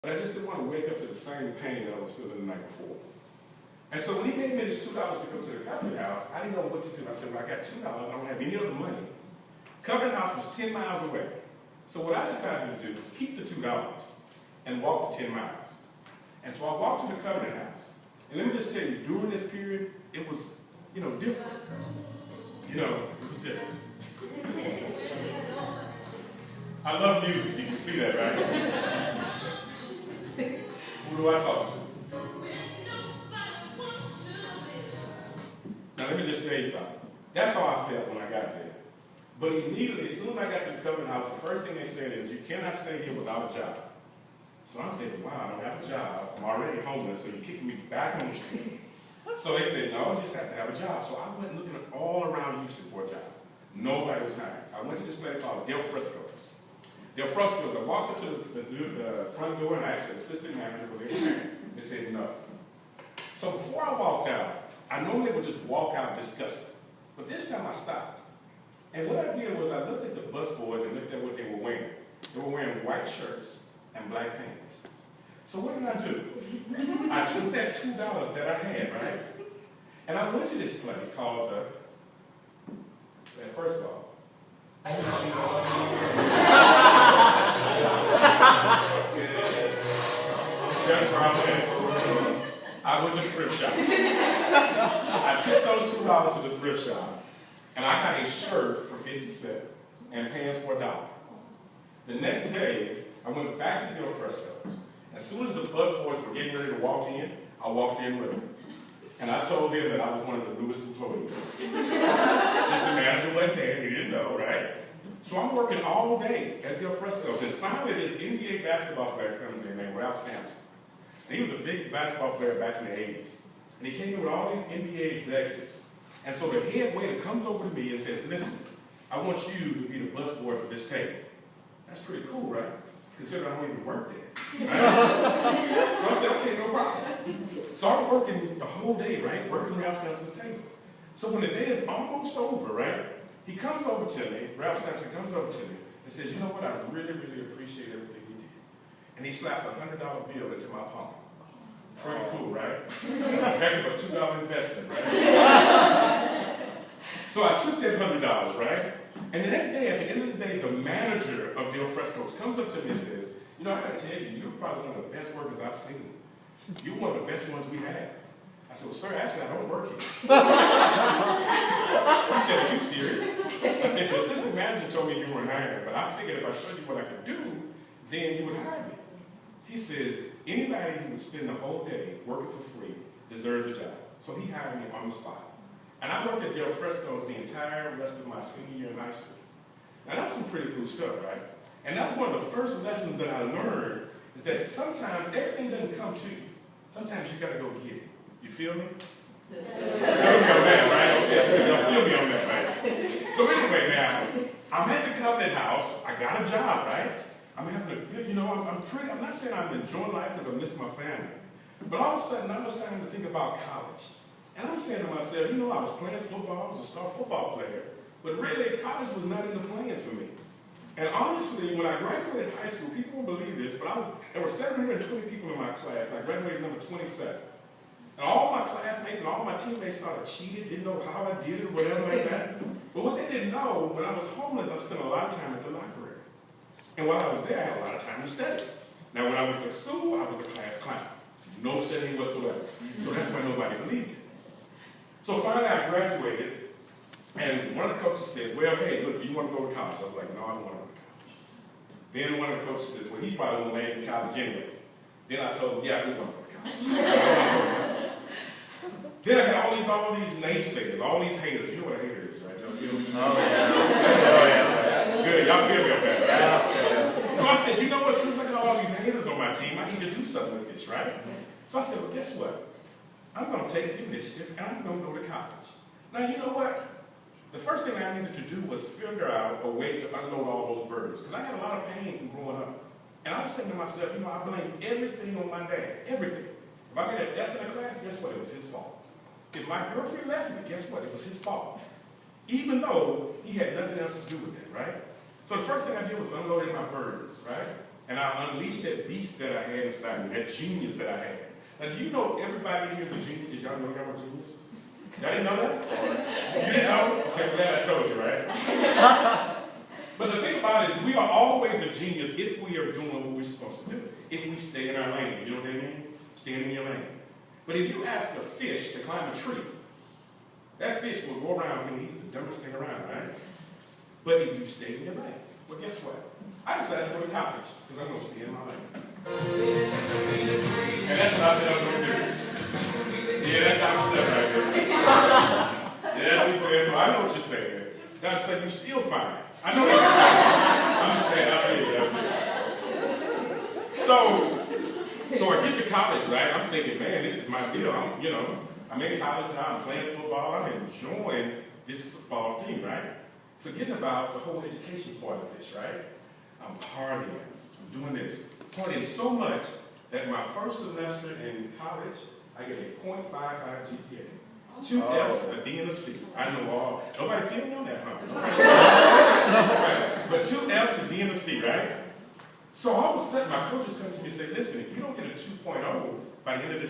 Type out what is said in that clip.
But I just didn't want to wake up to the same pain that I was feeling the night before. And so when he gave me this $2 to go to the Covenant House, I didn't know what to do. I said, well, I got $2. I don't have any other money. Covenant House was 10 miles away. So what I decided to do was keep the $2 and walk the 10 miles. And so I walked to the Covenant House. And let me just tell you, during this period, it was, different. It was different. I love music. You can see that, right? Who do I talk to? Now, let me just tell you something. That's how I felt when I got there. But immediately, as soon as I got to the Covenant House, the first thing they said is, you cannot stay here without a job. So I'm thinking, wow, I don't have a job. I'm already homeless, so you're kicking me back on the street. So they said, no, you just have to have a job. So I went looking all around Houston for a job. Nobody was hiring. I went to this place called Del Frisco's. Del Frisco's, I walked up to the front door and I asked the assistant manager, well, they said no. So before I walked out, I normally would just walk out disgusted. But this time I stopped. And what I did was I looked at the bus boys and looked at what they were wearing. They were wearing white shirts and black pants. So what did I do? I took that $2 that I had, right? And I went to this place called, first of all, that's where I went. I went to the thrift shop. I took those $2 to the thrift shop, and I got a shirt for 50 cents and pants for $1. The next day, I went back to Del Frisco's. As soon as the bus boys were getting ready to walk in, I walked in with them. And I told them that I was one of the newest employees. Assistant manager wasn't there, he didn't know, right? So I'm working all day at Del Frisco's. And finally, this NBA basketball player comes in named Ralph Sampson. And he was a big basketball player back in the 80s. And he came in with all these NBA executives. And so the head waiter comes over to me and says, listen, I want you to be the bus boy for this table. That's pretty cool, right? Considering I don't even work there. Right? So I said, okay, no problem. So I'm working the whole day, right? Working Ralph Sampson's table. So when the day is almost over, right? He comes over to me, Ralph Sampson comes over to me and says, you know what, I really, really appreciate everything you did. And he slaps a $100 bill into my palm. Pretty cool, right? That's a heck of a $2 investment, right? So I took that $100, right? And that day, at the end of the day, the manager of Del Frisco's comes up to me and says, I gotta tell you, you're probably one of the best workers I've seen. You're one of the best ones we have. I said, well, sir, actually, I don't work here. He said, are you serious? I said, the assistant manager told me you weren't hired, but I figured if I showed you what I could do, then you would hire me. He says, anybody who would spend the whole day working for free deserves a job. So he hired me on the spot. And I worked at Del Frisco's the entire rest of my senior year in high school. Now that's some pretty cool stuff, right? And that's one of the first lessons that I learned is that sometimes everything doesn't come to you. Sometimes you gotta go get it. You feel me? You feel me on that, right? Okay, y'all feel me on that, right? So anyway, now, I'm at the Covenant House. I got a job, right? I'm having a, I'm not saying I'm enjoying life because I miss my family. But all of a sudden, now it's time to think about college. And I'm saying to myself, I was playing football, I was a star football player, but really college was not in the plans for me. And honestly, when I graduated high school, people won't believe this, but there were 720 people in my class, and I graduated number 27. And all my classmates and all my teammates thought I cheated, didn't know how I did it or whatever like that. But what they didn't know, when I was homeless, I spent a lot of time at the library. And while I was there, I had a lot of time to study. Now, when I went to school, I was a class clown. No studying whatsoever. So that's why nobody believed it. So finally, I graduated, and one of the coaches said, well, hey, look, do you want to go to college? I was like, no, I don't want to go to college. Then one of the coaches says, well, he probably won't make it to college anyway. Then I told him, yeah, I do want to go to college. Then I had all these naysayers, all these haters. You know what a hater is, right? Y'all feel me? Oh, yeah. Good, y'all feel me on that, right? Yeah. So I said, you know what, since I got all these haters on my team, I need to do something with this, right? So I said, well, guess what? I'm going to take the initiative and I'm going to go to college. Now, you know what? The first thing I needed to do was figure out a way to unload all those burdens. Because I had a lot of pain from growing up. And I was thinking to myself, I blame everything on my dad. Everything. If I made an F in a class, guess what? It was his fault. If my girlfriend left me, guess what? It was his fault. Even though he had nothing else to do with it, right? So the first thing I did was unloading my burdens, right? and I unleashed that beast that I had inside me, that genius that I had. Now, do you know everybody here is a genius? Did y'all know y'all were geniuses? Y'all didn't know that? You didn't know? Okay, I'm glad I told you, right? But the thing about it is, we are always a genius if we are doing what we're supposed to do. If we stay in our lane. You know what I mean? Staying in your lane. But if you ask a fish to climb a tree, that fish will go around thinking he's the dumbest thing around, right? But if you stay in your lane, well, guess what? I decided to go to college because I'm going to stay in my lane. And that's what I said I was going to do. Yeah, that's Dr. Steph right there. Yeah, that's what you're I know what you're saying. Dr. Steph, you're still fine. I know what you're saying. I'm just saying, I feel it. So I get to college, right? I'm thinking, man, this is my deal. I'm in college now. I'm playing football. I'm enjoying this football thing, right? Forgetting about the whole education part of this, right? I'm partying. I'm doing this. Partying so much that my first semester in college, I get a .55 GPA. 2 F's, a D, and a C. I know all. Nobody feel me on that, huh? Right. But 2 F's, a D, and a C, right? So all of a sudden, my coaches come to me and say, listen, if you don't get a 2.0 by the end of this